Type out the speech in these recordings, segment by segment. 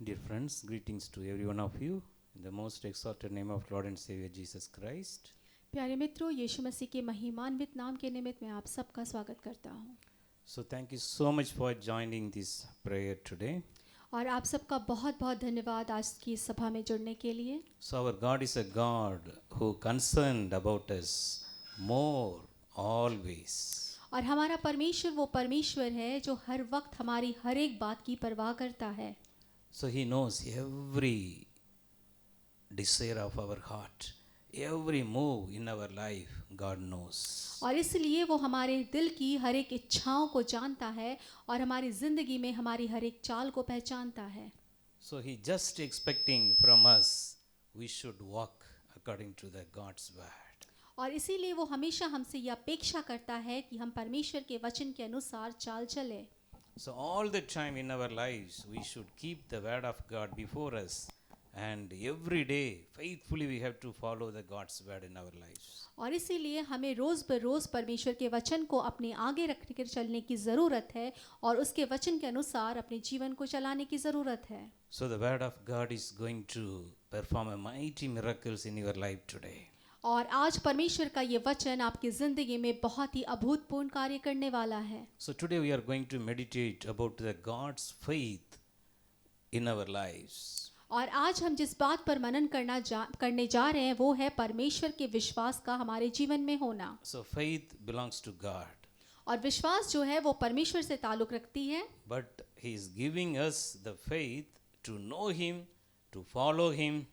Dear friends, greetings to every one of you in the most exalted name of Lord and Savior Jesus Christ. प्यारे मित्रों, यीशु मसीह के महिमान्वित नाम के निमित्त मैं आप सबका स्वागत करता हूँ So thank you so much for joining this prayer today. और आप सबका बहुत बहुत धन्यवाद आज की सभा में जुड़ने के लिए। So our God is a God who concerned about us more always. और हमारा परमेश्वर वो परमेश्वर है जो हर वक्त हमारी हर एक बात की परवाह करता है। So he knows every desire of our heart, every move in our life, God knows. और इसलिए वो हमारे दिल की हर एक इच्छाओं को जानता है और हमारी जिंदगी में हमारी हर एक चाल को पहचानता है। So he just expecting from us we should walk according to the God's word. और इसीलिए वो हमेशा हमसे ये अपेक्षा करता है कि हम परमेश्वर के वचन के अनुसार चाल चले। So all the time in our lives we should keep the word of God before us, and every day faithfully we have to follow the God's word in our lives. और इसीलिए हमें रोज़ बरोज़ परमेश्वर के वचन को अपने आगे रख कर चलने की ज़रूरत है और उसके वचन के अनुसार अपने जीवन को चलाने की ज़रूरत है। So the word of God is going to perform a mighty miracles in your life today. और आज परमेश्वर का ये वचन आपकी ज़िंदगी में बहुत ही अभूतपूर्ण कार्य करने वाला है। So today we are going to meditate about the God's faith in our lives. और आज हम जिस बात पर मनन करने जा रहे हैं वो है परमेश्वर के विश्वास का हमारे जीवन में होना। So faith belongs to God, और विश्वास जो है वो परमेश्वर से ताल्लुक़ रखती है, but he is giving us the faith to know him, to follow him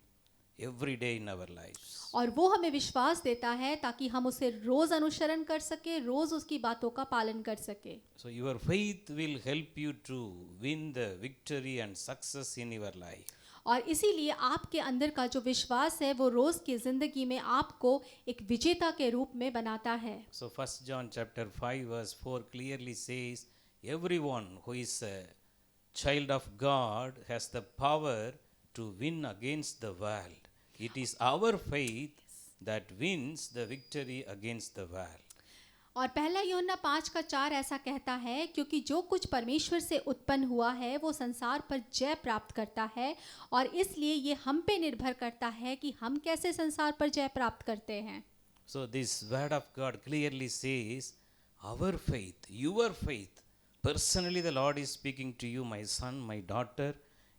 every day in our lives. और वो हमें विश्वास देता है ताकि हम उसे रोज़ अनुसरण कर सके, रोज़ उसकी बातों का पालन कर सके। So your faith will help you to win the victory and success in your life. और इसीलिए आपके अंदर का जो विश्वास है वो रोज़ की ज़िंदगी में आपको एक विजेता के रूप में बनाता है। So 1 John chapter 5 verse 4 clearly says, everyone who is a child of God has the power to win against the world. It is our faith that wins the victory against the world. और पहला यूहन्ना 5:4 ऐसा कहता है, क्योंकि जो कुछ परमेश्वर से उत्पन्न हुआ है वो संसार पर जय प्राप्त करता है और इसलिए ये हम पे निर्भर करता है कि हम कैसे संसार पर जय प्राप्त करते हैं। So this word of God clearly says, our faith, your faith. Personally the Lord is speaking to you, my son, my daughter.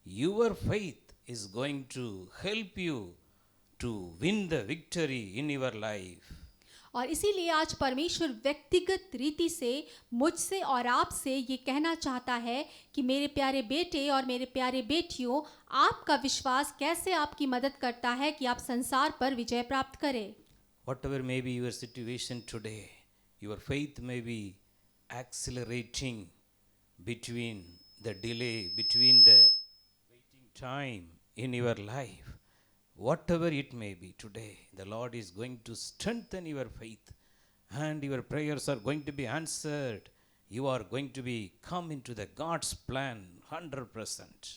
Your faith is going to help you to win the victory in your life. और इसीलिए आज परमेश्वर व्यक्तिगत रीति से मुझसे और आपसे ये कहना चाहता है कि मेरे प्यारे बेटे और मेरे प्यारे बेटियों, आपका विश्वास कैसे आपकी मदद करता है कि आप संसार पर विजय प्राप्त करें। Whatever may be your situation today, your faith may be accelerating between the delay, between the waiting time in your life. Whatever it may be today, the Lord is going to strengthen your faith and your prayers are going to be answered. You are going to be come into the God's plan 100%.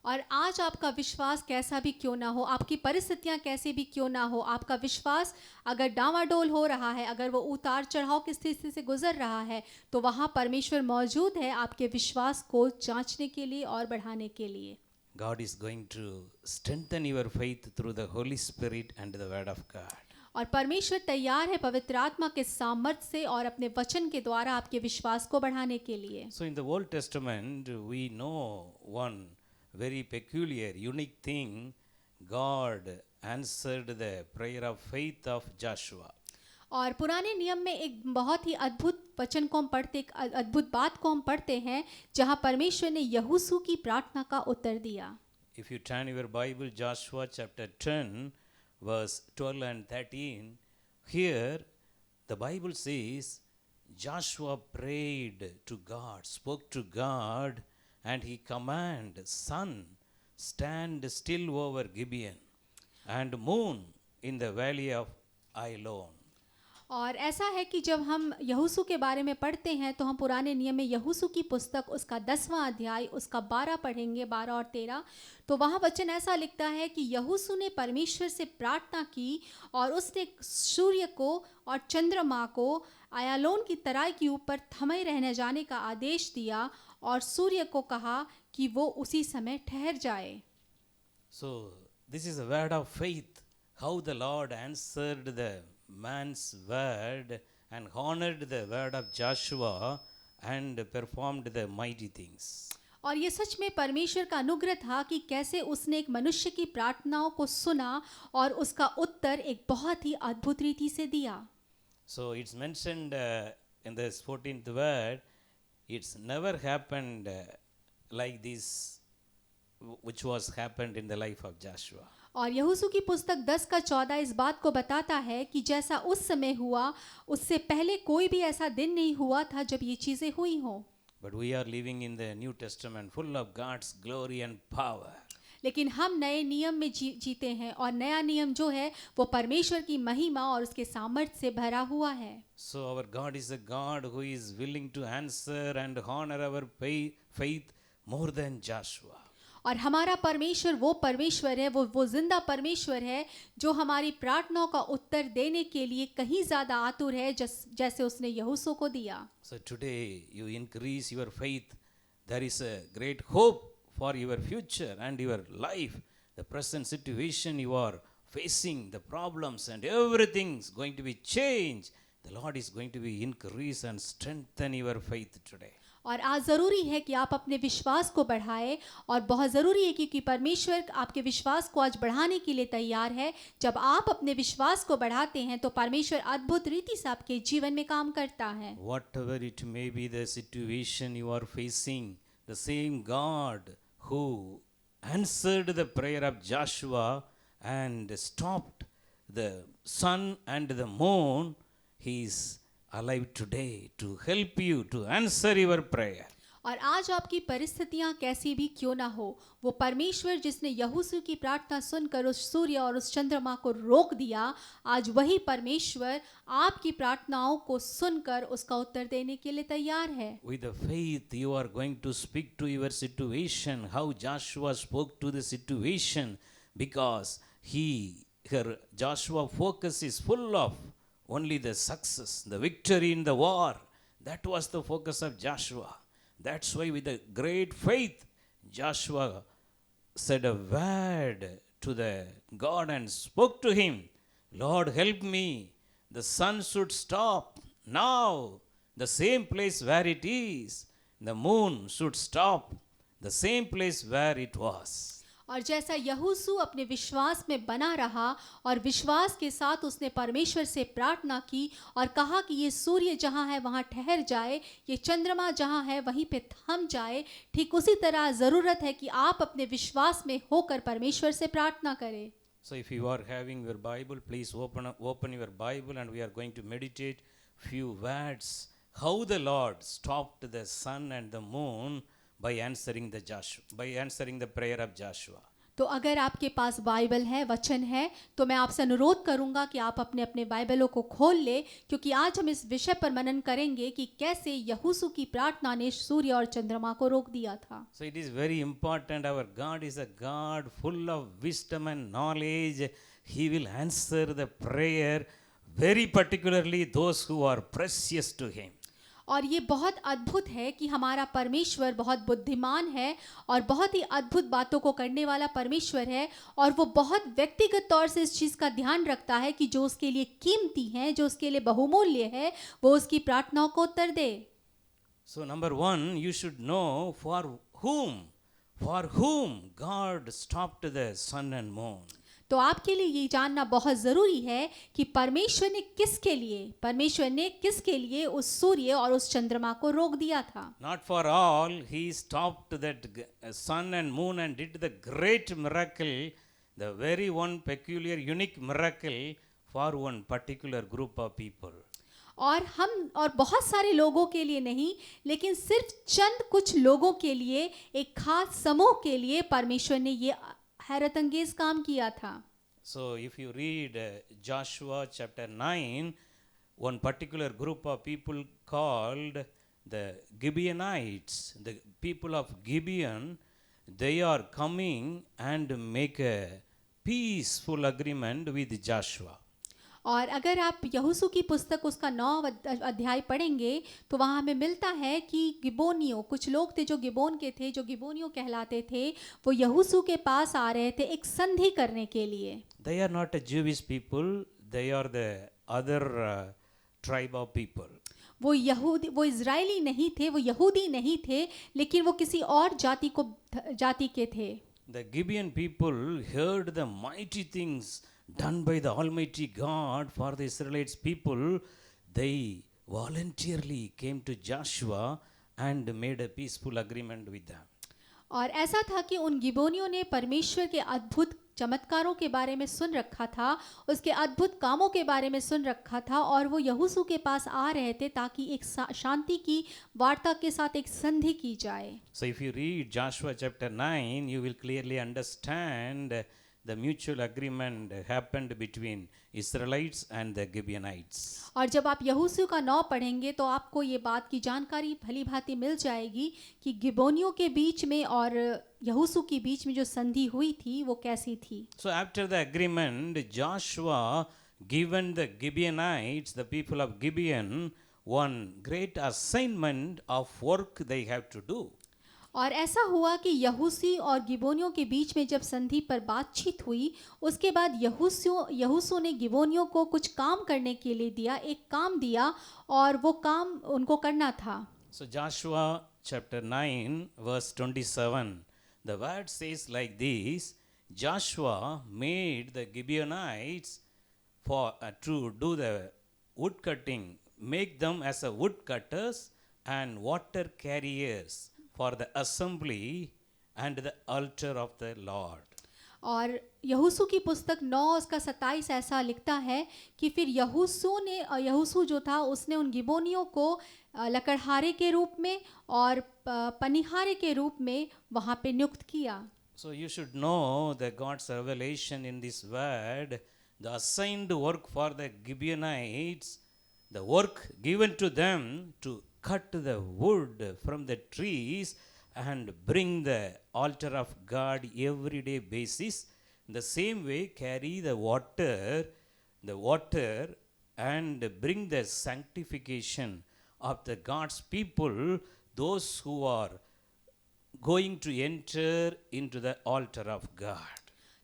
और आज आपका विश्वास कैसा भी क्यों ना हो, आपकी परिस्थितियां कैसे भी क्यों ना हो, आपका विश्वास अगर डावाडोल हो रहा है, अगर वो उतार चढ़ाव की स्थिति से गुजर रहा है, तो वहाँ परमेश्वर मौजूद है आपके विश्वास को जांचने के लिए और बढ़ाने के लिए। God is going to strengthen your faith through the Holy Spirit and the Word of God. और परमेश्वर तैयार है पवित्र आत्मा के सामर्थ्य से और अपने वचन के द्वारा आपके विश्वास को बढ़ाने के लिए। So in the Old Testament, we know one very peculiar, unique thing. God answered the prayer of faith of Joshua. और पुराने नियम में एक बहुत ही अद्भुत वचन को हम पढ़ते, एक अद्भुत बात को हम पढ़ते हैं जहाँ परमेश्वर ने यहोशू की प्रार्थना का उत्तर दिया। If you turn your Bible, Joshua chapter 10, verse 12 and 13, here the Bible says, Joshua prayed to God, spoke to God, and he commanded, sun, stand still over Gibeon, and moon in the valley of Ailon. और ऐसा है कि जब हम यहोशू के बारे में पढ़ते हैं तो हम पुराने नियम में यहोशू की पुस्तक उसका 10वां अध्याय उसका 12 पढ़ेंगे, 12 और 13। तो वहाँ वचन ऐसा लिखता है कि यहोशू ने परमेश्वर से प्रार्थना की और उसने सूर्य को और चंद्रमा को आयालोन की तराई के ऊपर थमे रहने जाने का आदेश दिया और सूर्य को कहा कि वो उसी समय ठहर जाए। So, this is a word of faith. How the Lord answered the man's word and honored the word of Joshua and performed the mighty things. और ये सच में परमेश्वर का अनुग्रह था कि कैसे उसने एक मनुष्य की प्रार्थनाओं को सुना और उसका उत्तर एक बहुत ही अद्भुत रीति से दिया। So, it's mentioned in this 14th word, it's never happened like this, which was happened in the life of Joshua. और यहोशू की पुस्तक 10 का 14 इस बात को बताता है कि जैसा उस समय हुआ, उससे पहले कोई भी ऐसा दिन नहीं हुआ था जब ये चीजें हुई हों। But we are living in the New Testament full of God's glory and power. लेकिन हम नए नियम में जीते हैं और नया नियम जो है वो परमेश्वर की महिमा और उसके सामर्थ्य से भरा हुआ है। So our God is a God who is willing to answer and honor our faith more than Joshua. और हमारा परमेश्वर वो परमेश्वर है, वो जिंदा परमेश्वर है जो हमारी प्रार्थनाओं का उत्तर देने के लिए कहीं ज्यादा आतुर है जैसे उसने यहोशू को दिया। So today you increase your faith. There is a great hope for your future and your life. The present situation you are facing, the problems and everything is going to be changed. The Lord is going to be increase and strengthen your faith today. और आज ज़रूरी है कि आप अपने विश्वास को बढ़ाएं और बहुत ज़रूरी है क्योंकि परमेश्वर आपके विश्वास को आज बढ़ाने के लिए तैयार है। जब आप अपने विश्वास को बढ़ाते हैं तो परमेश्वर अद्भुत रीति से आपके जीवन में काम करता है। Whatever it may be the situation you are facing, the same God who answered the prayer of Joshua and stopped the sun and the moon, He is alive today to help you to answer your prayer. और आज आपकी परिस्थितियां कैसी भी क्यों ना हो, वो परमेश्वर जिसने यहोशू की प्रार्थना सुनकर उस सूर्य और उस चंद्रमा को रोक दिया, आज वही परमेश्वर आपकी प्रार्थनाओं को सुनकर उसका उत्तर देने के लिए तैयार है। With the faith you are going to speak to your situation, how Joshua spoke to the situation, because Joshua focus is full of only the success, the victory in the war. That was the focus of Joshua. That's why with a great faith, Joshua said a word to the God and spoke to him, Lord, help me. The sun should stop now, the same place where it is. The moon should stop, the same place where it was. और जैसा यहोशू अपने विश्वास में बना रहा और विश्वास के साथ उसने परमेश्वर से प्रार्थना की और कहा कि ये सूर्य जहाँ है वहाँ ठहर जाए, ये चंद्रमा जहाँ है वहीं पे थम जाए, ठीक उसी तरह ज़रूरत है कि आप अपने विश्वास में होकर परमेश्वर से प्रार्थना करें। So if you are having your Bible, please open your Bible and we are going to meditate few words how the Lord stopped the sun and the moon by answering the prayer of Joshua. तो अगर आपके पास Bible है, वचन है, तो मैं आपसे अनुरोध करूंगा कि आप अपने अपने बाइबलों को खोल ले, क्योंकि आज हम इस विषय पर मनन करेंगे कि कैसे यहोशू की प्रार्थना ने सूर्य और चंद्रमा को रोक दिया था। So it is very important. Our God is a God full of wisdom and knowledge. He will answer the prayer, very particularly those who are precious to Him. और ये बहुत अद्भुत है कि हमारा परमेश्वर बहुत बुद्धिमान है और बहुत ही अद्भुत बातों को करने वाला परमेश्वर है और वो बहुत व्यक्तिगत तौर से इस चीज़ का ध्यान रखता है कि जो उसके लिए कीमती हैं, जो उसके लिए बहुमूल्य है, वो उसकी प्रार्थनाओं को उत्तर दे। So number one, you should know for whom God stopped the sun and moon. तो आपके लिए ये जानना बहुत ज़रूरी है कि परमेश्वर ने किसके लिए उस सूर्य और उस चंद्रमा को रोक दिया था। Not for all, He stopped that sun and moon and did the great miracle, the very one peculiar, unique miracle for one particular group of people. और बहुत सारे लोगों के लिए नहीं, लेकिन सिर्फ चंद कुछ लोगों के लिए, एक खास समूह के लिए परमेश्वर ने ये हैरत अंगेज काम किया था। So if you read Joshua chapter 9, one particular group of people called the Gibeonites, the people of Gibeon, they are coming and make a peaceful agreement with Joshua. और अगर आप यहोशू की पुस्तक उसका 9 अध्याय पढ़ेंगे तो वहाँ हमें मिलता है कि गिबोनियों, कुछ लोग थे जो गिबोन के थे, जो गिबोनियों कहलाते थे, वो यहोशू के पास आ रहे थे एक संधि करने के लिए। They are not a Jewish people, they are the other tribe of people. वो इजरायली नहीं थे, वो यहूदी नहीं थे, लेकिन वो किसी और जाति के थे। The Gibeon people heard the mighty things done by the Almighty God for the Israelites people. They voluntarily came to Joshua and made a peaceful agreement with them. और ऐसा था कि उन गिबोनियों ने परमेश्वर के अद्भुत चमत्कारों के बारे में सुन रखा था, उसके अद्भुत कामों के बारे में सुन रखा था, और वो यहोशू के पास आ रहे थे ताकि एक शांति की वार्ता के साथ एक संधि की जाए। So if you read Joshua chapter 9, you will clearly understand the mutual agreement happened between Israelites and the Gibeonites. और जब आप यहोशू का 9 पढ़ेंगे तो आपको ये बात की जानकारी भली भांति मिल जाएगी कि गिबोनियों के बीच में और यहोशू के बीच में जो संधि हुई थी वो कैसी थी। So after the agreement, Joshua given the Gibeonites, the people of Gibeon, one great assignment of work they have to do. और ऐसा हुआ कि यहोशू और गिबोनियों के बीच में जब संधि पर बातचीत हुई, उसके बाद यहोशू ने गिबोनियों को कुछ काम करने के लिए दिया, एक काम दिया, और वो काम उनको करना था। So Joshua chapter 9 verse 27, the word says like this: Joshua made the Gibeonites to do the wood cutting, make them as a wood cutters and water carriers for the assembly and the altar of the Lord. और यहोशू की पुस्तक 9 उसका 27 ऐसा लिखता है कि फिर यहोशू जो था उसने उन गिबोनियों को लकड़हारे के रूप में और पनिहारे के रूप में वहाँ पे नियुक्त किया। So you should know the God's revelation in this word, the assigned work for the Gibeonites, the work given to them to cut the wood from the trees and bring the altar of God everyday basis. In the same way, carry the water and bring the sanctification of the God's people, those who are going to enter into the altar of God.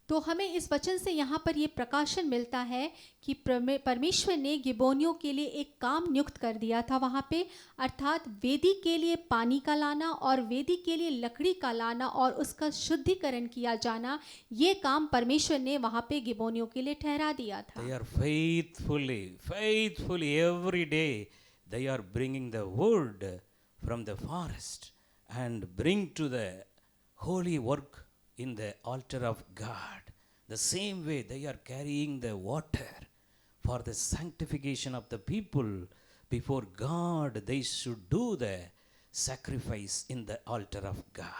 तो हमें इस वचन से यहाँ पर ये प्रकाशन मिलता है कि परमेश्वर ने गिबोनियों के लिए एक काम नियुक्त कर दिया था वहाँ पे, अर्थात वेदी के लिए पानी का लाना और वेदी के लिए लकड़ी का लाना और उसका शुद्धिकरण किया जाना, ये काम परमेश्वर ने वहाँ पे गिबोनियों के लिए ठहरा दिया था। They are faithfully every day they are bringing the wood from the forest and bring to the holy work in the altar of God. The same way they are carrying the water for the sanctification of the people before God. They should do the sacrifice in the altar of God.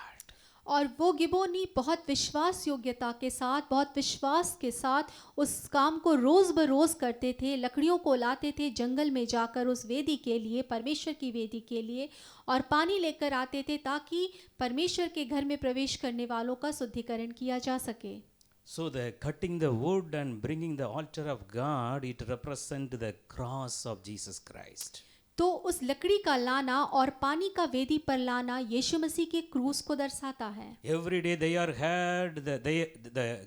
और वो गिबोनी बहुत विश्वास योग्यता के साथ, बहुत विश्वास के साथ उस काम को रोज़ बरोज़ करते थे, लकड़ियों को लाते थे जंगल में जाकर उस वेदी के लिए, परमेश्वर की वेदी के लिए, और पानी लेकर आते थे ताकि परमेश्वर के घर में प्रवेश करने वालों का शुद्धिकरण किया जा सके। So the cutting the wood and bringing the altar of God, it represents the cross of Jesus Christ. तो उस लकड़ी का लाना और पानी का वेदी पर लाना यीशु मसीह के क्रूस को दर्शाता है। Every day the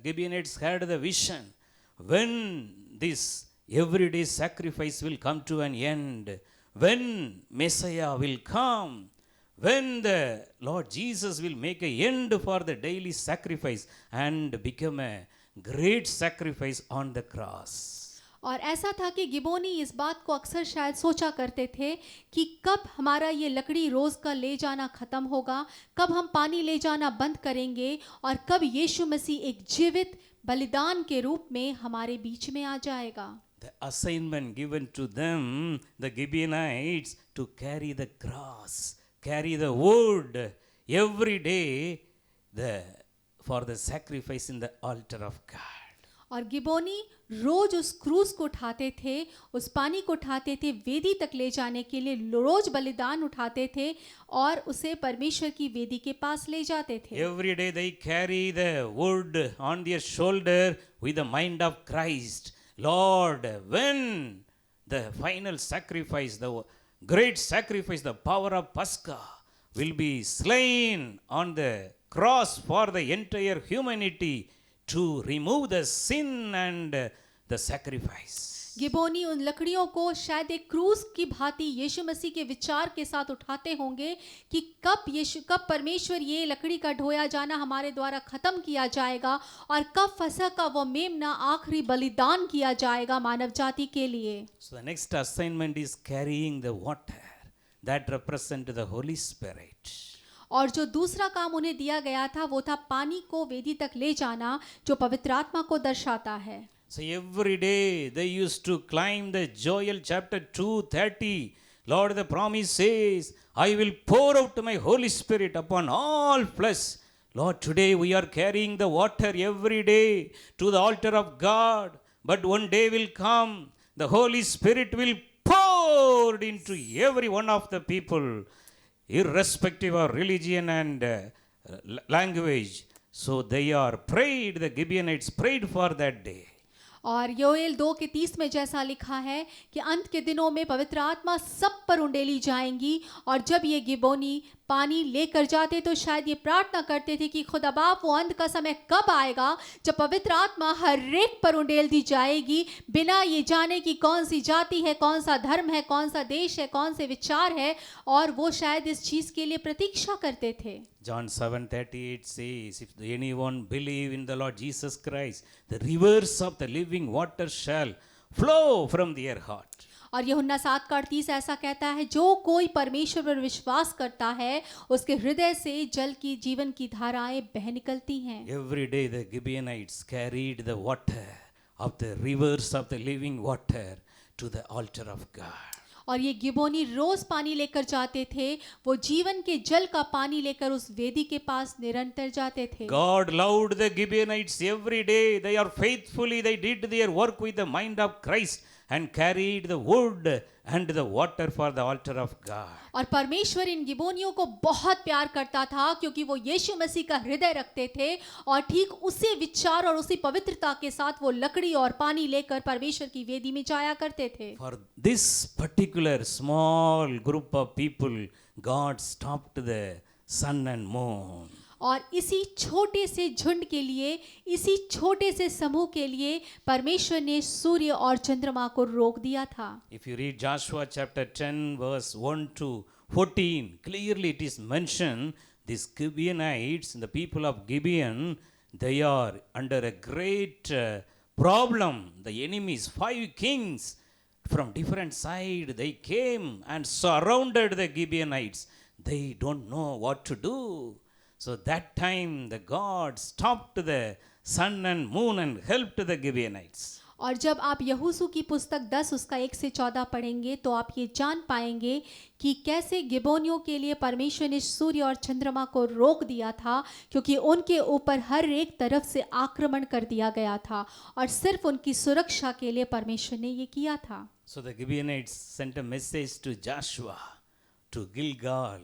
Gibeonites had the vision when this everyday sacrifice will come to an end, when Messiah will come, when the Lord Jesus will make an end for the daily sacrifice and become a great sacrifice on the cross. और ऐसा था कि गिबोनी इस बात को अक्सर शायद सोचा करते थे कि कब हमारा ये लकड़ी रोज़ का ले जाना ख़त्म होगा, कब हम पानी ले जाना बंद करेंगे और कब यीशु मसीह एक जीवित बलिदान के रूप में हमारे बीच में आ जाएगा। The assignment given to them, the Gibeonites, to carry the cross, carry the wood every day for the sacrifice in the altar of God. और गिबोनी रोज उस क्रूस को उठाते थे, उस पानी को उठाते थे, वेदी तक ले जाने के लिए रोज बलिदान उठाते थे और उसे परमेश्वर की वेदी के पास ले जाते थे। Every day they carry the wood on their shoulder with the mind of Christ, Lord, when the final sacrifice, the great sacrifice, the power of Pascha will be slain on the cross for the entire humanity to remove the sin and the sacrifice. गिबोनी उन लकड़ियों को शायद एक क्रूस की भांति यीशु मसीह के विचार के साथ उठाते होंगे कि कब परमेश्वर ये लकड़ी का ढोया जाना हमारे द्वारा खत्म किया जाएगा और कब फसह का वो मेमना आखिरी बलिदान किया जाएगा मानव जाति के लिए. So the next assignment is carrying the water that represent the Holy Spirit. और जो दूसरा काम उन्हें दिया गया था वो था पानी को वेदी तक ले जाना जो पवित्र आत्मा को दर्शाता है. So every day they used to climb the Joel chapter 2:30. Lord, the promise says, I will pour out my Holy Spirit upon all flesh. Lord, today we are carrying the water every day to the altar of God. But one day will come, the Holy Spirit will pour into every one of the people, irrespective of religion and language. So they are prayed, the Gibeonites prayed for that day. और योएल 2:30 में जैसा लिखा है कि अंत के दिनों में पवित्र आत्मा सब पर उंडेली जाएंगी. और जब ये गिबोनी पानी लेकर जाते तो शायद ये प्रार्थना करते थे कि खुदा बाप वो अंत का समय कब आएगा जब पवित्र आत्मा हर एक पर उंडेल दी जाएगी बिना ये जाने कि कौन सी जाति है, कौन सा धर्म है, कौन सा देश है, कौन से विचार है. और वो शायद इस चीज के लिए प्रतीक्षा करते थे. John 7:38 says, if anyone believe in the Lord Jesus Christ, the rivers of the living water shall flow from their heart. और यूहन्ना 7:38 ऐसा कहता है, जो कोई परमेश्वर पर विश्वास करता है उसके हृदय से जल की जीवन की धाराएं बह निकलती हैं. Every day the Gibeonites carried the water of the rivers of the living water to the altar of God. और ये गिबोनी रोज पानी लेकर जाते थे. वो जीवन के जल का पानी लेकर उस वेदी के पास निरंतर जाते थे. God loved the Gibeonites every day. They are faithfully, they did their work with the mind of Christ and carried the wood and the water for the altar of God. और परमेश्वर इन गिबोनियों को बहुत प्यार करता था क्योंकि वो यीशु मसीह का हृदय रखते थे और ठीक उसी विचार और उसी पवित्रता के साथ वो लकड़ी और पानी लेकर परमेश्वर की वेदी में जाया करते थे. For this particular small group of people, God stopped the sun and moon. और इसी छोटे से झुंड के लिए, इसी छोटे से समूह के लिए परमेश्वर ने सूर्य और चंद्रमा को रोक दिया था. If you read Joshua chapter 10 verse 1 to 14, clearly it is mentioned these Gibeonites, the people of Gibeon, they are under a great problem. The enemies, 5 kings from different side, they came and surrounded the Gibeonites. They don't know what to do. So that time the God stopped the sun and moon and helped the Gibeonites. और जब आप यहोशू की पुस्तक 10 उसका 1 से 14 पढ़ेंगे तो आप ये जान पाएंगे कि कैसे गिबोनियों के लिए परमेश्वर ने सूर्य और चंद्रमा को रोक दिया था क्योंकि उनके ऊपर हर एक तरफ से आक्रमण कर दिया गया था और सिर्फ उनकी सुरक्षा के लिए परमेश्वर ने ये किया था. So the Gibeonites sent a message to Joshua, to Gilgal.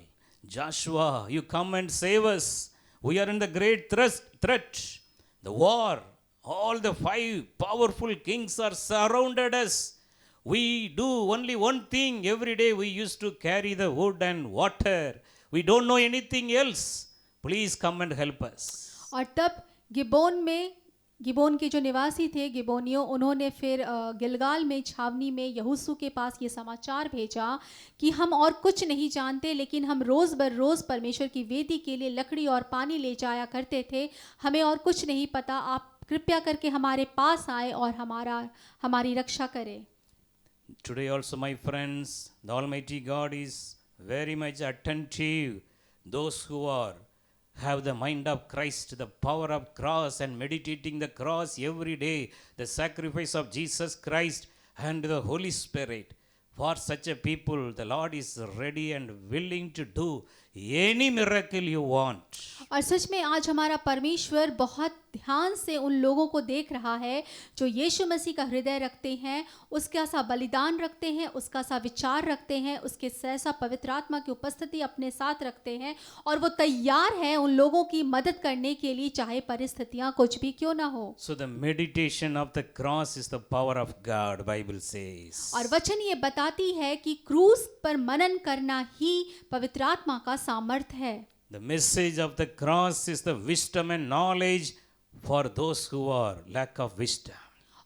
Joshua, you come and save us. We are in the great threat, the war. All the 5 powerful kings are surrounded us. We do only one thing. Every day we used to carry the wood and water. We don't know anything else. Please come and help us. और तब Gibeon के जो निवासी थे गिबोनियों, उन्होंने फिर गिलगाल में छावनी में यहोशू के पास ये समाचार भेजा कि हम और कुछ नहीं जानते लेकिन हम रोज़ बर रोज़ परमेश्वर की वेदी के लिए लकड़ी और पानी ले जाया करते थे. हमें और कुछ नहीं पता. आप कृपया करके हमारे पास आए और हमारी रक्षा करें. Today also, my friends, the Almighty God is very much attentive. Those who have the mind of Christ, the power of cross, and meditating the cross every day, the sacrifice of Jesus Christ and the Holy Spirit. For such a people, the Lord is ready and willing to do any miracle you want. और सच में आज हमारा परमेश्वर बहुत ध्यान से उन लोगों को देख रहा है जो यीशु मसीह का हृदय रखते हैं, उसका सा बलिदान रखते हैं, उसका सा विचार रखते हैं, उसके सा पवित्र आत्मा की उपस्थिति अपने साथ रखते हैं और वो तैयार है उन लोगों की मदद करने के लिए, चाहे परिस्थितियां कुछ भी क्यों ना हो। So the meditation of the cross is the power of God, Bible says. और वचन ये बताती है कि क्रूस पर मनन करना ही पवित्र आत्मा का सामर्थ है। The message of the cross is the wisdom and knowledge for those who are lack of wisdom.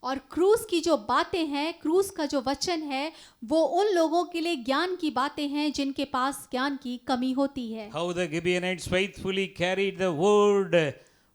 और क्रूस की जो बातें हैं, क्रूस का जो वचन है, वो उन लोगों के लिए ज्ञान की बातें हैं जिनके पास ज्ञान की कमी होती है। How the Gibeonites faithfully carried the word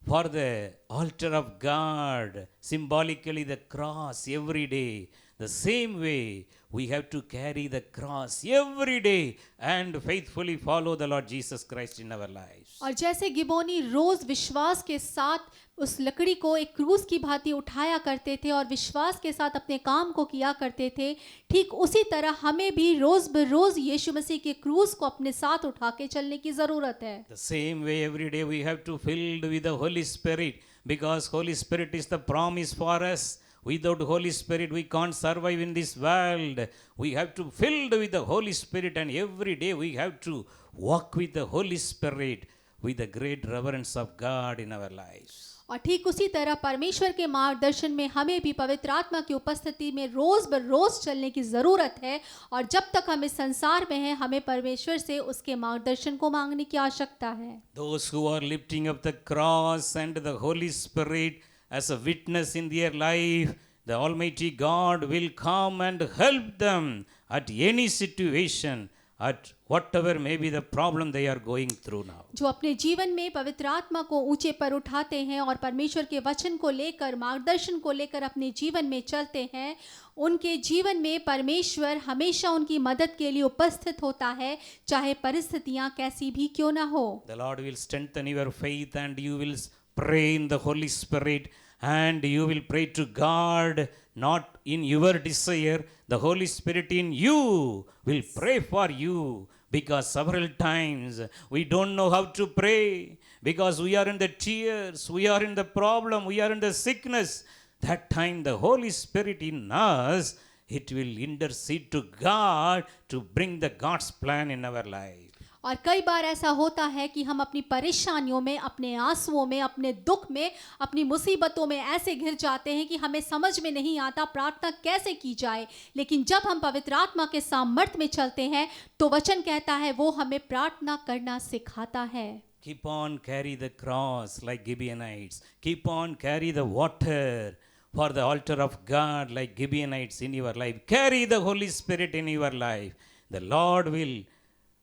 for the altar of God, symbolically the cross every day. The same way we have to carry the cross every day and faithfully follow the Lord Jesus Christ in our lives. और जैसे गिबोनी रोज विश्वास के साथ उस लकड़ी को एक क्रूस की भांति उठाया करते थे और विश्वास के साथ अपने काम को किया करते थे, ठीक उसी तरह हमें भी रोज बरोज यीशु मसीह के क्रूस को अपने साथ उठा के चलने की जरूरत है। The same way every day we have to filled with the Holy Spirit, because Holy Spirit is the promise for us. Without Holy Spirit we can't survive in this world. We have to filled with the Holy Spirit, and every day we have to walk with the Holy Spirit with the great reverence of God in our lives. और ठीक उसी तरह परमेश्वर के मार्गदर्शन में हमें भी पवित्र आत्मा की उपस्थिति में रोज बरोज चलने की जरूरत है। और जब तक हम इस संसार में हैं, हमें परमेश्वर से उसके मार्गदर्शन को मांगने की आवश्यकता है। Those who are lifting up the cross and the Holy Spirit as a witness in their life, the Almighty God will come and help them at any situation, at whatever may be the problem they are going through now. जो अपने जीवन में पवित्र आत्मा को ऊंचे पर उठाते हैं और परमेश्वर के वचन को लेकर, मार्गदर्शन को लेकर अपने जीवन में चलते हैं, उनके जीवन में परमेश्वर हमेशा उनकी मदद के लिए उपस्थित होता है, चाहे परिस्थितियां कैसी भी क्यों ना हो। The Lord will strengthen your faith, and you will pray in the Holy Spirit, and you will pray to God, not in your desire. The Holy Spirit in you will pray for you, because several times we don't know how to pray, because we are in the tears, we are in the problem, we are in the sickness. That time the Holy Spirit in us, it will intercede to God to bring the God's plan in our life. और कई बार ऐसा होता है कि हम अपनी परेशानियों में, अपने आंसुओं में, अपने दुख में, अपनी मुसीबतों में ऐसे घिर जाते हैं कि हमें समझ में नहीं आता प्रार्थना कैसे की जाए। लेकिन जब हम पवित्र आत्मा के सामर्थ्य में चलते हैं तो वचन कहता है वो हमें प्रार्थना करना सिखाता है। Keep on carry the cross like Gibeonites. Keep on carry the water for the altar of God like Gibeonites in your life. Carry the Holy Spirit in your life. The Lord will,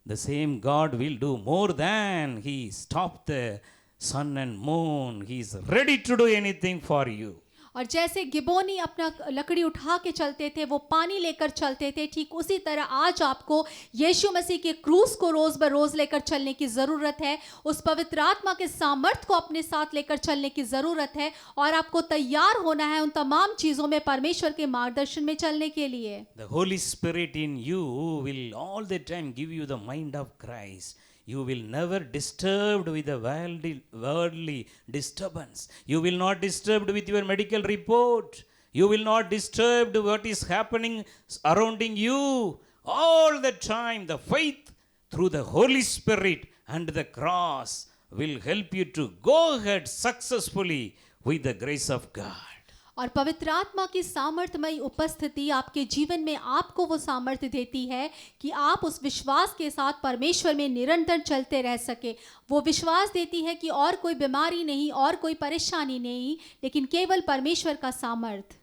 the same God will do more than He stopped the sun and moon. He is ready to do anything for you. और जैसे गिबोनी अपना लकड़ी उठा के चलते थे, वो पानी लेकर चलते थे, ठीक उसी तरह आज आपको यीशु मसीह के क्रूस को रोज बरोज लेकर चलने की ज़रूरत है। उस पवित्र आत्मा के सामर्थ्य को अपने साथ लेकर चलने की ज़रूरत है और आपको तैयार होना है उन तमाम चीज़ों में परमेश्वर के मार्गदर्शन में चलने के लिए। The Holy Spirit in you will all the time give you the mind of Christ. You will never disturbed with the worldly disturbance. You will not disturbed with your medical report. You will not disturbed what is happening surrounding you. All the time the faith through the Holy Spirit and the cross will help you to go ahead successfully with the grace of God. और पवित्र आत्मा की सामर्थ्यमय उपस्थिति आपके जीवन में आपको वो सामर्थ्य देती है कि आप उस विश्वास के साथ परमेश्वर में निरंतर चलते रह सके। वो विश्वास देती है कि और कोई बीमारी नहीं, और कोई परेशानी नहीं, लेकिन केवल परमेश्वर का सामर्थ्य।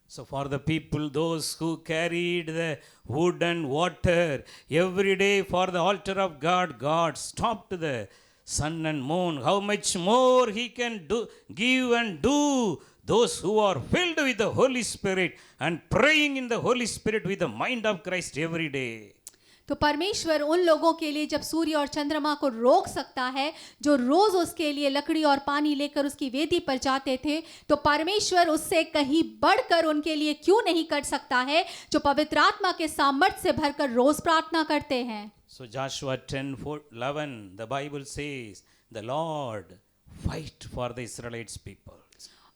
So for the people, those who carried the wood and water every day for the altar of God, God stopped the sun and moon. How much more He can do, give and do. Those who are filled with the Holy Spirit and praying in the Holy Spirit with the mind of Christ every day. तो परमेश्वर उन लोगों के लिए जब सूर्य और चंद्रमा को रोक सकता है, जो रोज उसके लिए लकड़ी और पानी लेकर उसकी वेदी पर जाते थे, तो परमेश्वर उससे कहीं बढ़कर उनके लिए क्यों नहीं कर सकता है, जो पवित्र आत्मा के सामर्थ्य से भरकर रोज प्रार्थना करते हैं। So Joshua 10:11, the Bible says, the Lord fight for the Israelites people.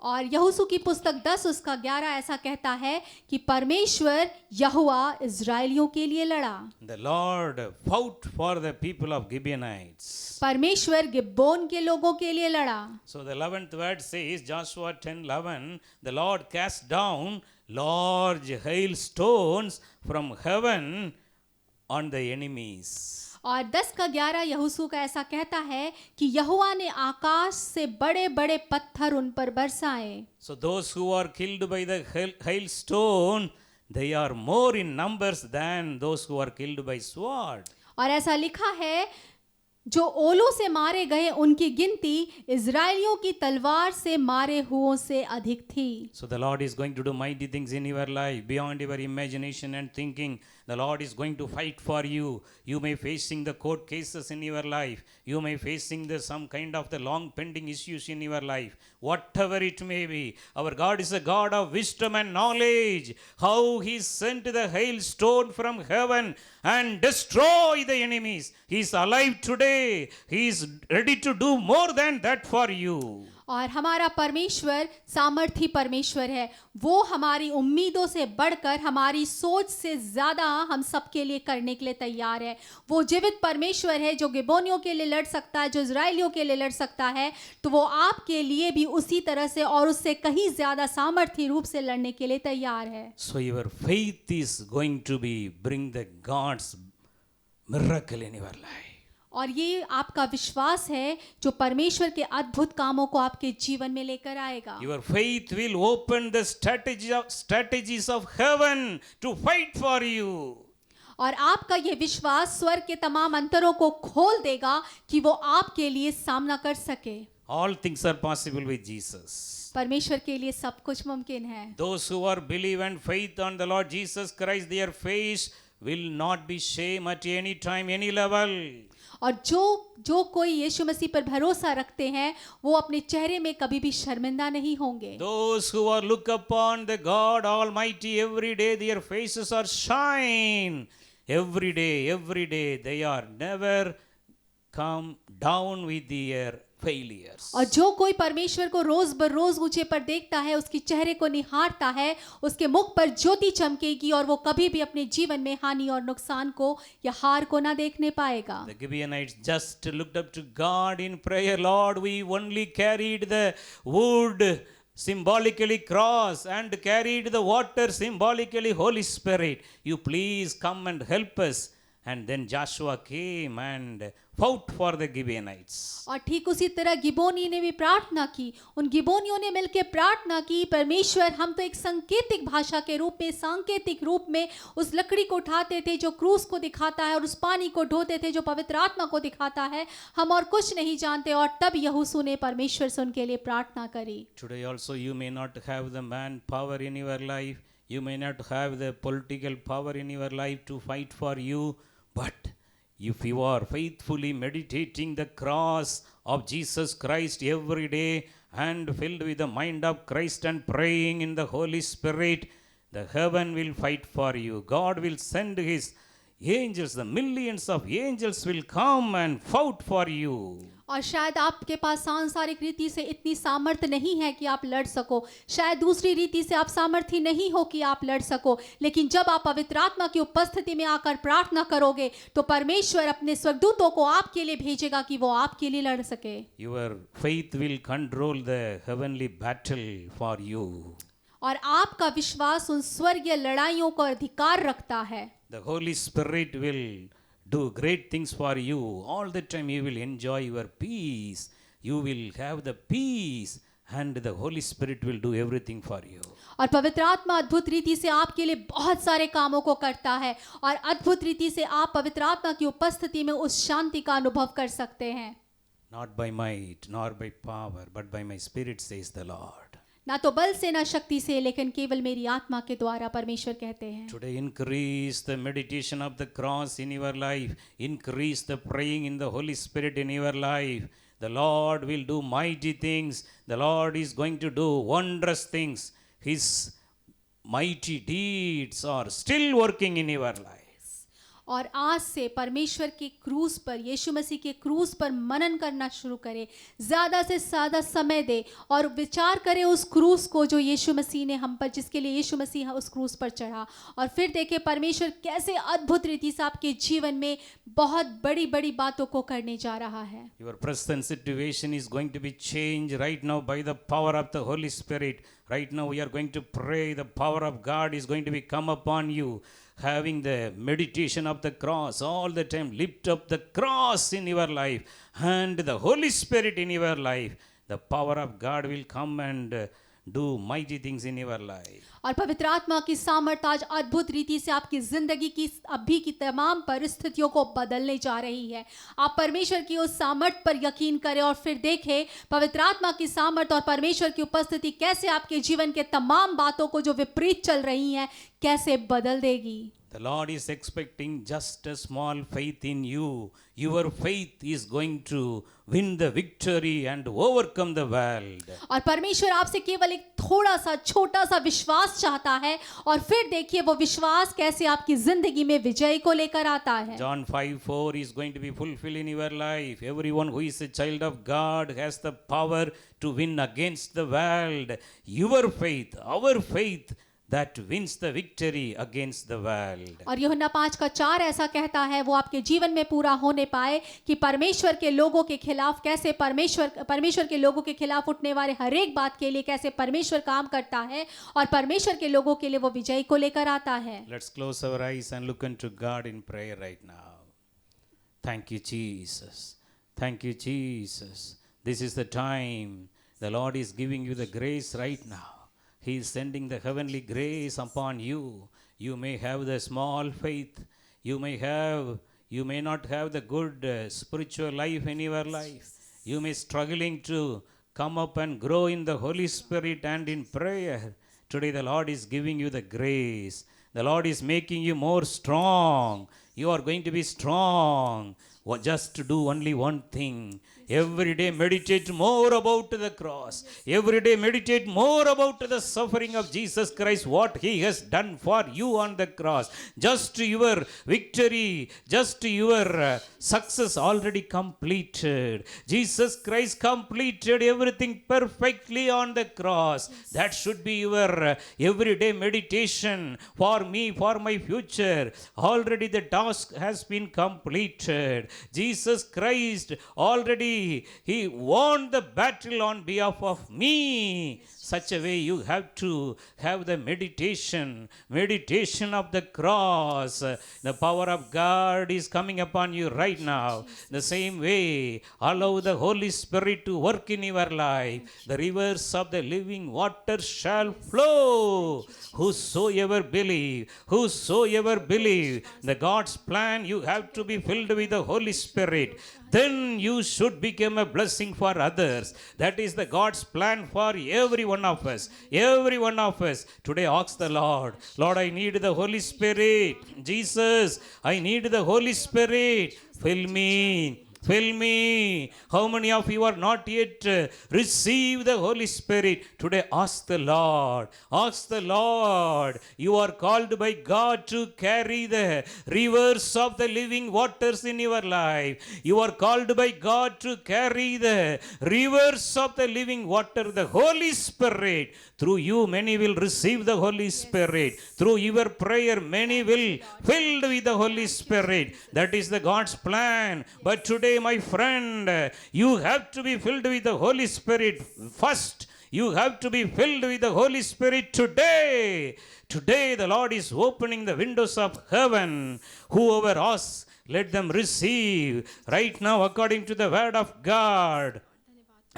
और यहोशू की पुस्तक 10 उसका 11 ऐसा कहता है कि परमेश्वर यहोवा इजराइलियों के लिए लड़ा। The Lord fought for the people of Gibeonites. परमेश्वर गिब्बोन के लोगों के लिए लड़ा। So the 11th word says, Joshua 10:11, the Lord cast down large hailstones from heaven on the enemies. और 10 का 11 यहोशू का ऐसा कहता है कि यहोवा ने आकाश से बड़े बड़े पत्थर उन पर बरसाए। So those who are killed by the hailstone, they are more in numbers than those who are killed by sword. और ऐसा लिखा है, जो ओलों से मारे गए उनकी गिनती इजराइलियों की तलवार से मारे हुओं से अधिक थी। So the Lord is going to do mighty things in your life beyond your imagination and thinking. The Lord is going to fight for you. You may facing the court cases in your life. You may facing some kind of the long pending issues in your life. Whatever it may be, our God is a God of wisdom and knowledge. How He sent the hailstone from heaven and destroy the enemies. He is alive today. He is ready to do more than that for you. और हमारा परमेश्वर सामर्थी परमेश्वर है। वो हमारी उम्मीदों से बढ़कर, हमारी सोच से ज़्यादा हम सबके लिए करने के लिए तैयार है। वो जीवित परमेश्वर है जो गिबोनियों के लिए लड़ सकता है, जो इजराइलियों के लिए लड़ सकता है, तो वो आपके लिए भी उसी तरह से और उससे कहीं ज़्यादा सामर्थी रूप से लड़ने के लिए तैयार है। So your faith is going to be bring the God's miracle in your life. और ये आपका विश्वास है जो परमेश्वर के अद्भुत कामों को आपके जीवन में लेकर आएगा। Your faith will open the strategies of heaven to fight for you. और आपका ये विश्वास स्वर्ग के तमाम अंतरों को खोल देगा कि वो आपके लिए सामना कर सके। All things are possible with Jesus. परमेश्वर के लिए सब कुछ मुमकिन है। Those who are believe and faith on the Lord Jesus Christ, their face will not be shame at any time, any level. और जो कोई यीशु मसीह पर भरोसा रखते हैं, वो अपने चेहरे में कभी भी शर्मिंदा नहीं होंगे। Those who are look upon the God Almighty every day, their faces are shine. Every day, they are never come down with their failures. और जो कोई परमेश्वर को रोज बरोज ऊंचे पर देखता है, उसके चेहरे को निहारता है, उसके मुख पर ज्योति चमकेगी और वो कभी भी अपने जीवन में हानि और नुकसान को या हार को ना देखने पाएगा। The Gibeonites just looked up to God in prayer. Lord, we only carried the wood, symbolically cross, and carried the water, symbolically Holy Spirit. You please come and help us. And then Joshua came and fought for the Gibeonites. और ठीक उसी तरह गिबोनी ने भी प्रार्थना की। उन गिबोनियों ने मिलकर प्रार्थना की, परमेश्वर हम तो एक सांकेतिक भाषा के रूप में, सांकेतिक रूप में उस लकड़ी को उठाते थे जो क्रूस को दिखाता है और उस पानी को ढोते थे जो पवित्र आत्मा को दिखाता है। हम और कुछ नहीं जानते। और तब यहोशू ने परमेश्वर से उनके लिए प्रार्थना करी। Today also you may not have the man power in your life. You may not have the political power in your life to fight for you. But if you are faithfully meditating the cross of Jesus Christ every day and filled with the mind of Christ and praying in the Holy Spirit, the heaven will fight for you. God will send His angels, the millions of angels will come and fight for you. और शायद आपके पास सांसारिक रीति से इतनी सामर्थ्य नहीं है कि आप लड़ सको, शायद दूसरी रीति से आप सामर्थ्य नहीं हो कि आप लड़ सको, लेकिन जब आप पवित्र आत्मा की उपस्थिति में आकर प्रार्थना करोगे तो परमेश्वर अपने स्वर्गदूतों को आपके लिए भेजेगा कि वो आपके लिए लड़ सके। Your faith will control the heavenly battle for you. और आपका विश्वास उन स्वर्गीय लड़ाइयों को अधिकार रखता है। The Holy Spirit will do great things for you. All the time you will enjoy your peace. You will have the peace and the Holy Spirit will do everything for you. और पवित्र आत्मा अद्भुत रीति से आपके लिए बहुत सारे कामों को करता है और अद्भुत रीति से आप पवित्र आत्मा की उपस्थिति में उस शांति का अनुभव कर सकते हैं। Not by might nor by power but by my spirit, says the Lord. ना तो बल से ना शक्ति से, लेकिन केवल मेरी आत्मा के द्वारा, परमेश्वर कहते हैं। Today, increase the meditation of the cross in your life. Increase the praying in the Holy Spirit in your life. The Lord will do mighty things. The Lord is going to do wondrous things. His mighty deeds are still working in your life. और आज से परमेश्वर के क्रूस पर, यीशु मसीह के क्रूस पर मनन करना शुरू करें, ज़्यादा से ज़्यादा समय दे और विचार करें उस क्रूस को जो यीशु मसीह ने हम पर, जिसके लिए यीशु मसीह उस क्रूस पर चढ़ा। और फिर देखें परमेश्वर कैसे अद्भुत रीति से आपके जीवन में बहुत बड़ी बड़ी बातों को करने जा रहा है। Your present situation is going to be changed right now by the power of the Holy Spirit. Right now we are going to pray. The power of God is going to be come upon you. Having the meditation of the cross all the time. Lift up the cross in your life and the Holy Spirit in your life. The power of God will come and do mighty things in your life. और पवित्र आत्मा की सामर्थ आज अद्भुत रीति से आपकी जिंदगी की अभी की तमाम परिस्थितियों को बदलने जा रही है। आप परमेश्वर की उस सामर्थ पर यकीन करें और फिर देखें पवित्र आत्मा की सामर्थ और परमेश्वर की उपस्थिति कैसे आपके जीवन के तमाम बातों को जो विपरीत चल रही हैं कैसे बदल देगी। The Lord is expecting just a small faith in you. Your faith is going to win the victory and overcome the world. और परमेश्वर आपसे केवल एक थोड़ा सा छोटा सा विश्वास चाहता है और फिर देखिए वो विश्वास कैसे आपकी जिंदगी में विजय को लेकर आता है। John 5:4 is going to be fulfilled in your life. Everyone who is a child of God has the power to win against the world. Your faith, our faith, that wins the victory against the world. और यूहन्ना 5:4 ऐसा कहता है वो आपके जीवन में पूरा होने पाए कि परमेश्वर के लोगों के खिलाफ कैसे परमेश्वर के लोगों के खिलाफ उठने वाले हर एक बात के लिए कैसे परमेश्वर काम करता है और परमेश्वर के लोगों के लिए वो विजय को लेकर आता है। Let's close our eyes and look unto God in prayer right now. Thank you, Jesus. Thank you, Jesus. This is the time the Lord is giving you the grace right now. He is sending the heavenly grace upon you. You may have the small faith. You may not have the good spiritual life in your life. You may struggling to come up and grow in the Holy Spirit and in prayer. Today the Lord is giving you the grace. The Lord is making you more strong. You are going to be strong. Just to do only one thing. Every day meditate more about the cross. Every day meditate more about the suffering of Jesus Christ, what He has done for you on the cross. Just your victory, just your success already completed. Jesus Christ completed everything perfectly on the cross. That should be your everyday meditation for me, for my future. Already the task has been completed. Jesus Christ already He won the battle on behalf of me. Such a way you have to have the meditation of the cross. The power of God is coming upon you right now. The same way, allow the Holy Spirit to work in your life. The rivers of the living water shall flow. Whosoever believe, the God's plan, you have to be filled with the Holy Spirit. Then you should become a blessing for others. That is the God's plan for every one of us. Every one of us. Today ask the Lord, Lord, I need the Holy Spirit. Jesus, I need the Holy Spirit. Fill me. How many of you are not yet received the Holy Spirit? Today ask the Lord. You are called by God to carry the rivers of the living waters in your life. You are called by God to carry the rivers of the living water, the Holy Spirit. Through you, many will receive the Holy Spirit. Through your prayer, many will filled with the Holy Spirit. That is the God's plan. But today, my friend, you have to be filled with the Holy Spirit first. You have to be filled with the Holy Spirit today. Today, the Lord is opening the windows of heaven. Whoever asks, let them receive. Right now, according to the word of God,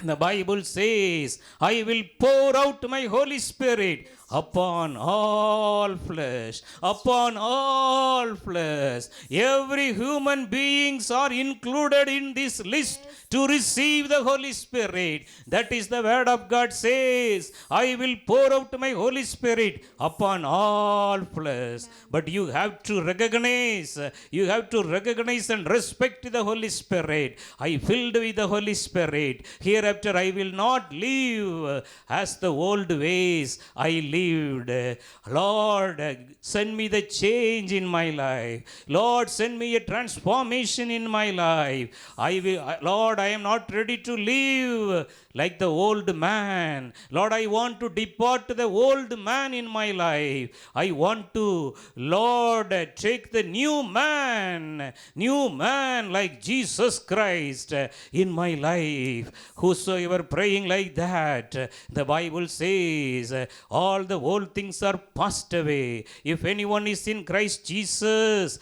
the Bible says, I will pour out my Holy Spirit. upon all flesh, upon all flesh. Every human beings are included in this list to receive the Holy Spirit. That is the word of God says, I will pour out my Holy Spirit upon all flesh. But you have to recognize and respect the Holy Spirit. I filled with the Holy Spirit. Hereafter I will not live as the old ways I lived. Lord, send me the change in my life. Lord, send me a transformation in my life. Lord, I am not ready to live like the old man. Lord, I want to depart to the old man in my life. I want to, Lord, take the new man like Jesus Christ in my life. Whosoever praying like that, the Bible says, all the old things are passed away. If anyone is in Christ Jesus,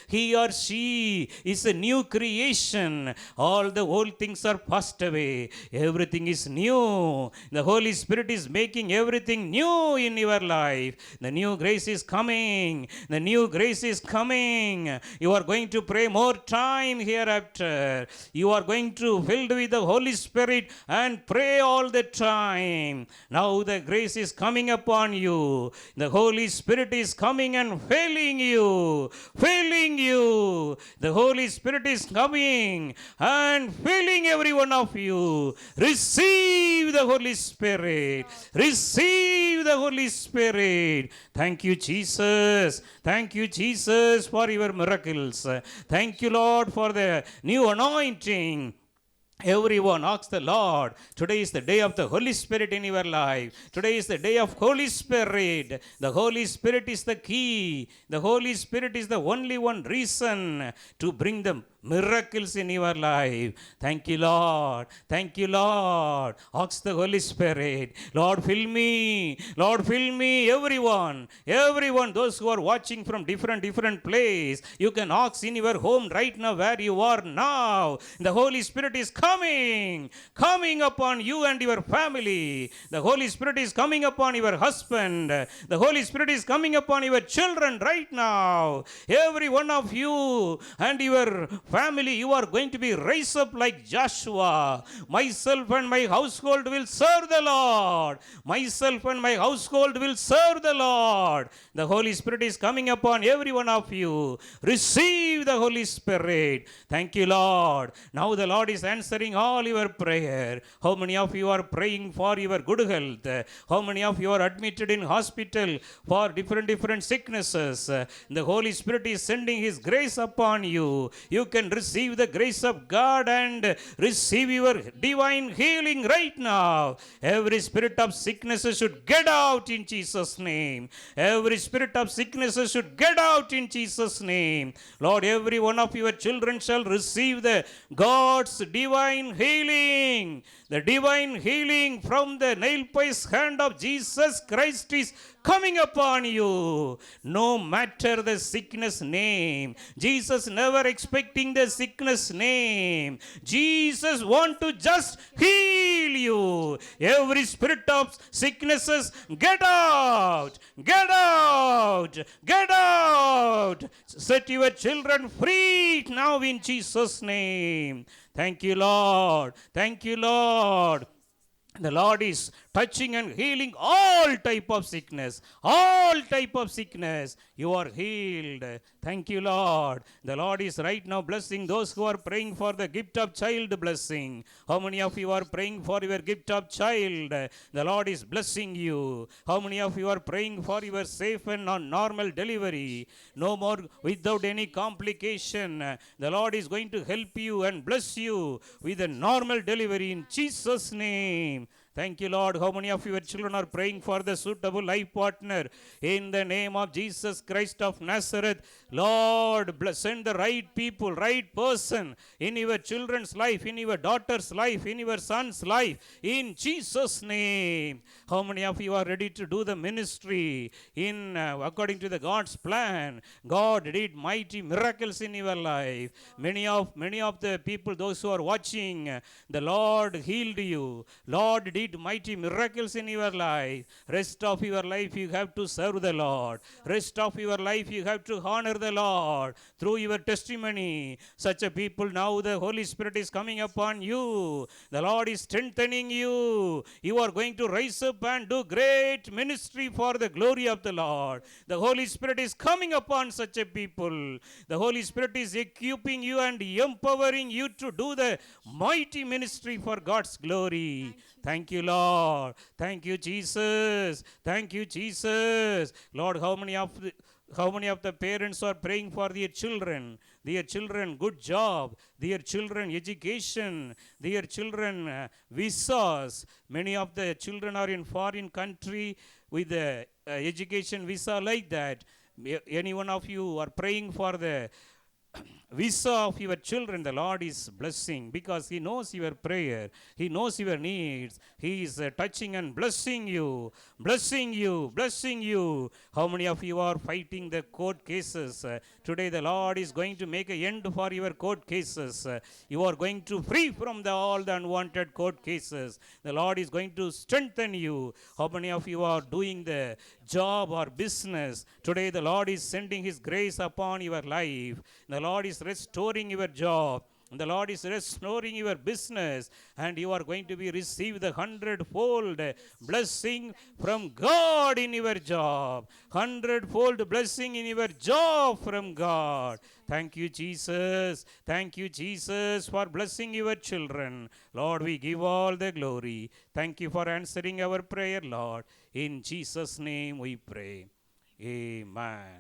he or she is a new creation. All the old things are passed away. Everything is new. The Holy Spirit is making everything new in your life. The new grace is coming. The new grace is coming. You are going to pray more time hereafter. You are going to filled with the Holy Spirit and pray all the time. Now the grace is coming upon you. The Holy Spirit is coming and filling you. The Holy Spirit is coming and filling every one of you. Receive the Holy Spirit. Receive the Holy Spirit. Thank you, Jesus. Thank you, Jesus, for your miracles. Thank you, Lord, for the new anointing. Everyone ask the Lord, today is the day of the Holy Spirit in your life. Today is the day of Holy Spirit. The Holy Spirit is the key. The Holy Spirit is the only one reason to bring the miracles in your life. Thank you, Lord. Thank you, Lord. Ask the Holy Spirit, Lord, fill me. Lord, fill me. Everyone, those who are watching from different place, you can ask in your home right now where you are now. The Holy Spirit is coming upon you and your family. The Holy Spirit is coming upon your husband. The Holy Spirit is coming upon your children right now. Every one of you and your family, you are going to be raised up like Joshua. Myself and my household will serve the Lord. Myself and my household will serve the Lord. The Holy Spirit is coming upon every one of you. Receive the Holy Spirit. Thank you, Lord. Now the Lord is answering all your prayer. How many of you are praying for your good health? How many of you are admitted in hospital for different sicknesses? The Holy Spirit is sending His grace upon you. You can receive the grace of God and receive your divine healing right now. Every spirit of sickness should get out in Jesus' name. Every spirit of sickness should get out in Jesus' name. Lord, every one of your children shall receive the God's divine healing. The divine healing from the nail-pierced hand of Jesus Christ is coming upon you. No matter the sickness name. Jesus never expecting the sickness name. Jesus want to just heal you. Every spirit of sicknesses, get out. Get out. Get out. Set your children free now in Jesus' name. Thank you, Lord. Thank you, Lord. The Lord is touching and healing all type of sickness. All type of sickness. You are healed. Thank you, Lord. The Lord is right now blessing those who are praying for the gift of child blessing. How many of you are praying for your gift of child? The Lord is blessing you. How many of you are praying for your safe and normal delivery? No more without any complication. The Lord is going to help you and bless you with a normal delivery in Jesus' name. Thank you, Lord. How many of your children are praying for the suitable life partner? In the name of Jesus Christ of Nazareth, Lord, send the right people, right person in your children's life, in your daughter's life, in your son's life, in Jesus' name. How many of you are ready to do the ministry in according to the God's plan? God did mighty miracles in your life. Many of the people, those who are watching, the Lord healed you. Lord did did mighty miracles in your life. Rest of your life you have to serve the Lord. Rest of your life you have to honor the Lord through your testimony. Such a people, now the Holy Spirit is coming upon you. The Lord is strengthening you. You are going to rise up and do great ministry for the glory of the Lord. The Holy Spirit is coming upon such a people. The Holy Spirit is equipping you and empowering you to do the mighty ministry for God's glory. Thank you, Lord. Thank you, Jesus. Thank you, Jesus. Lord, how many of the parents are praying for their children? Their children, good job. Their children, education. Their children, visas. Many of the children are in foreign country with the education visa like that. Any one of you are praying for the visa of your children, the Lord is blessing, because He knows your prayer. He knows your needs. He is touching and blessing you, blessing you, blessing you. How many of you are fighting the court cases? Today the Lord is going to make an end for your court cases. You are going to free from all the unwanted court cases. The Lord is going to strengthen you. How many of you are doing the job or business? Today the Lord is sending His grace upon your life. The Lord is restoring your job. The Lord is restoring your business, and you are going to be receive the 100-fold blessing from God in your job. 100-fold blessing in your job from God. Thank you, Jesus. Thank you, Jesus, for blessing your children. Lord, we give all the glory. Thank you for answering our prayer, Lord. In Jesus' name we pray. Amen.